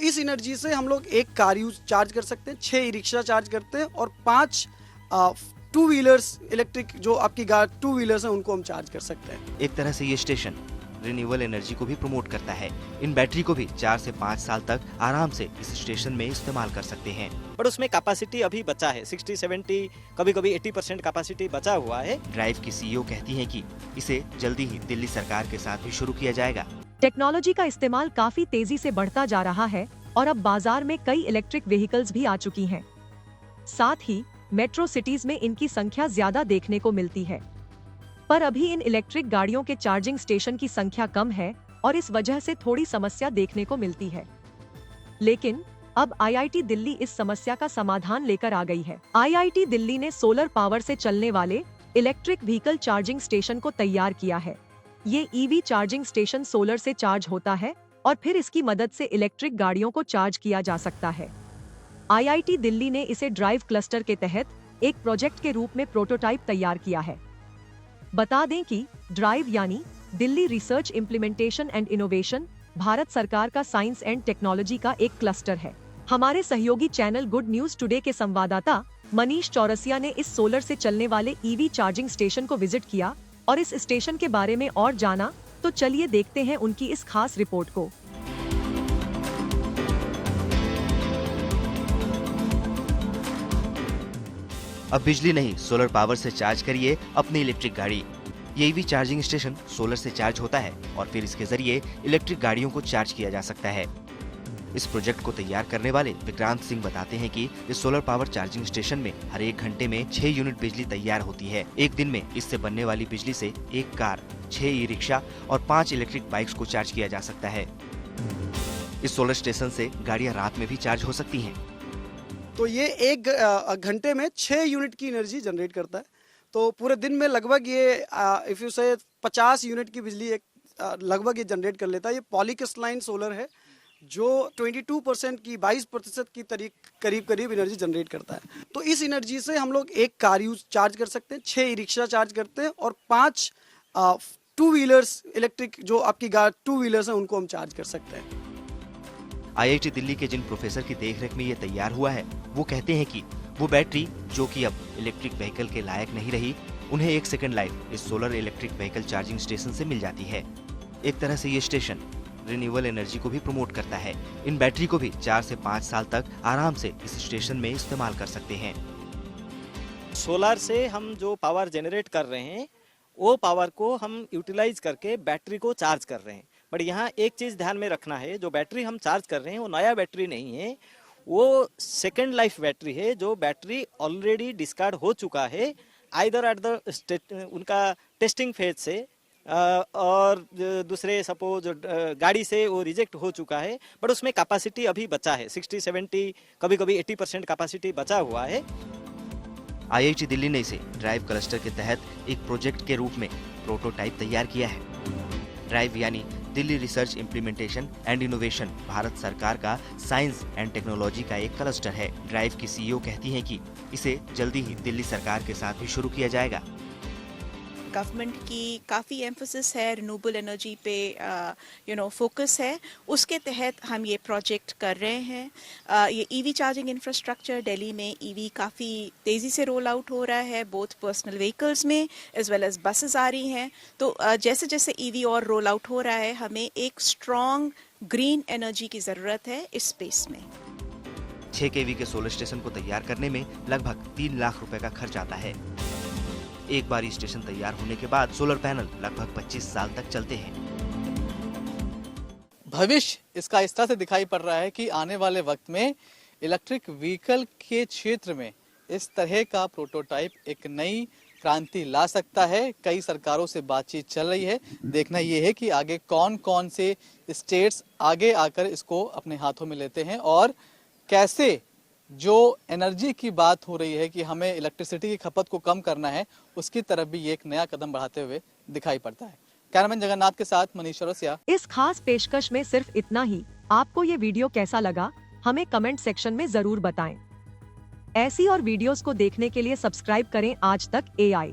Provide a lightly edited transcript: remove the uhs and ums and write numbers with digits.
इस एनर्जी से हम लोग एक कार यूज चार्ज कर सकते हैं, 6 ई रिक्शा चार्ज करते हैं और 5 टू व्हीलर्स इलेक्ट्रिक जो आपकी टू व्हीलर्स हैं उनको हम चार्ज कर सकते हैं। एक तरह से ये स्टेशन रिन्यूएबल एनर्जी को भी प्रमोट करता है। इन बैटरी को भी 4 से 5 साल तक आराम से इस स्टेशन में इस्तेमाल कर सकते हैं। बट उसमें कैपेसिटी अभी बचा है, 60-70 कभी-कभी 80% कैपेसिटी बचा हुआ है। ड्राइव की सीईओ कहती हैं कि इसे जल्दी ही दिल्ली सरकार के साथ भी शुरू किया जाएगा। टेक्नोलॉजी का इस्तेमाल काफी तेजी से बढ़ता जा रहा है और अब बाजार में कई इलेक्ट्रिक व्हीकल्स भी आ चुकी हैं। साथ ही मेट्रो सिटीज में इनकी संख्या ज्यादा देखने को मिलती है, पर अभी इन इलेक्ट्रिक गाड़ियों के चार्जिंग स्टेशन की संख्या कम है और इस वजह से थोड़ी समस्या देखने को मिलती है। लेकिन अब आईआईटी दिल्ली इस समस्या का समाधान लेकर आ गई है। आईआईटी दिल्ली ने सोलर पावर से चलने वाले इलेक्ट्रिक व्हीकल चार्जिंग स्टेशन को तैयार किया है। ये ईवी चार्जिंग स्टेशन सोलर से चार्ज होता है और फिर इसकी मदद से इलेक्ट्रिक गाड़ियों को चार्ज किया जा सकता है। आईआईटी दिल्ली ने इसे ड्राइव क्लस्टर के तहत एक प्रोजेक्ट के रूप में प्रोटोटाइप तैयार किया है। बता दें कि ड्राइव यानी Delhi research implementation and innovation Bharat सरकार का साइंस एंड टेक्नोलॉजी का एक क्लस्टर है। हमारे सहयोगी चैनल गुड न्यूज टुडे के संवाददाता मनीष चौरसिया ने इस सोलर से चलने वाले ईवी चार्जिंग स्टेशन को विजिट किया और इस स्टेशन के बारे में और जाना। तो चलिए देखते हैं उनकी इस खास रिपोर्ट को। अब बिजली नहीं, सोलर पावर से चार्ज करिए अपनी इलेक्ट्रिक गाड़ी। ये ईवी चार्जिंग स्टेशन सोलर से चार्ज होता है और फिर इसके जरिए इलेक्ट्रिक गाड़ियों को चार्ज किया जा सकता है। इस प्रोजेक्ट को तैयार करने वाले विक्रांत सिंह बताते हैं कि इस सोलर पावर चार्जिंग स्टेशन में हर 1 घंटे में 6 यूनिट बिजली तैयार होती है। एक दिन में इससे बनने वाली बिजली से 1 कार, 6 ई रिक्शा और 5 इलेक्ट्रिक बाइक्स को चार्ज किया जा सकता है। इस सोलर स्टेशन से गाड़ियां रात में भी चार्ज हो सकती हैं। तो ये 1 घंटे में 6 यूनिट की एनर्जी जनरेट करता है। तो पूरे दिन में लगभग ये इफ यू से 50 यूनिट की बिजली लगभग ये जनरेट कर लेता है। ये पॉलीक्रिस्टलाइन सोलर है जो 22% की 22% की करीब एनर्जी जनरेट करता है। तो इस एनर्जी से हम लोग एक कार यूज चार्ज कर सकते हैं, 6 ई रिक्शा चार्ज करते हैं और 5 टू व्हीलर्स इलेक्ट्रिक जो आपकी टू व्हीलर्स हैं उनको हम चार्ज कर सकते हैं। आईआईटी दिल्ली के जिन प्रोफेसर की देखरेख में ये तैयार हुआ है, वो कहते हैं कि वो बैटरी जो कि अब इलेक्ट्रिक व्हीकल के लायक नहीं रही, उन्हें 1 सेकंड लाइफ इस solar electric vehicle charging station से मिल जाती है। एक तरह से ये स्टेशन रिन्यूएबल एनर्जी को भी प्रमोट करता है। इन बैटरी को भी 4 से 5 साल तक आराम से इस स्टेशन में इस्तेमाल कर सकते हैं। सोलर से हम जो पावर जनरेट कर रहे हैं वो पावर को हम यूटिलाइज करके बैटरी को चार्ज कर रहे हैं। बट यहाँ एक चीज़ ध्यान में रखना है, जो बैटरी हम चार्ज कर रहे हैं वो नया बैटरी नहीं है, वो सेकेंड लाइफ बैटरी है। जो बैटरी ऑलरेडी डिस्कार्ड हो चुका है आइदर एट द उनका टेस्टिंग फेज से और दूसरे सपोज गाड़ी से वो रिजेक्ट हो चुका है, बट उसमें कैपेसिटी अभी बचा है, 60-70 कभी-कभी 80% कैपेसिटी बचा हुआ है। आईआईटी दिल्ली ने इसे ड्राइव क्लस्टर के तहत एक प्रोजेक्ट के रूप में प्रोटोटाइप तैयार किया है। ड्राइव यानी Delhi research implementation and innovation Bharat सरकार का साइंस एंड टेक्नोलॉजी का एक क्लस्टर है। ड्राइव की सीईओ कहती हैं कि इसे जल्दी ही दिल्ली सरकार के साथ भी शुरू किया जाएगा। गवर्नमेंट की काफ़ी एम्फोसिस है, रिन्यूएबल एनर्जी पे फोकस है, उसके तहत हम ये प्रोजेक्ट कर रहे हैं। ये ईवी चार्जिंग इंफ्रास्ट्रक्चर दिल्ली में ईवी काफ़ी तेज़ी से रोल आउट हो रहा है, बोथ पर्सनल व्हीकल्स में एज वेल एज बसेस आ रही हैं। तो जैसे जैसे ईवी और रोल आउट हो रहा है, हमें एक स्ट्रॉन्ग ग्रीन एनर्जी की ज़रूरत है इस स्पेस में। 6 केवी के सोलर स्टेशन को तैयार करने में लगभग 3 लाख रुपए का खर्च आता है। एक बार स्टेशन तैयार होने के बाद सोलर पैनल लगभग 25 साल तक चलते हैं। भविष्य इसका इस तरह से दिखाई पड़ रहा है कि आने वाले वक्त में इलेक्ट्रिक व्हीकल के क्षेत्र में इस तरह का प्रोटोटाइप एक नई क्रांति ला सकता है। कई सरकारों से बातचीत चल रही है। देखना यह है कि आगे कौन कौन से स्टेट्स आगे आकर इसको अपने हाथों में लेते हैं और कैसे जो एनर्जी की बात हो रही है कि हमें इलेक्ट्रिसिटी की खपत को कम करना है, उसकी तरफ भी ये एक नया कदम बढ़ाते हुए दिखाई पड़ता है। कैमरामैन जगन्नाथ के साथ मनीष चौरसिया। इस खास पेशकश में सिर्फ इतना ही। आपको ये वीडियो कैसा लगा हमें कमेंट सेक्शन में जरूर बताएं। ऐसी और वीडियोस को देखने के लिए सब्सक्राइब करें आज तक AI।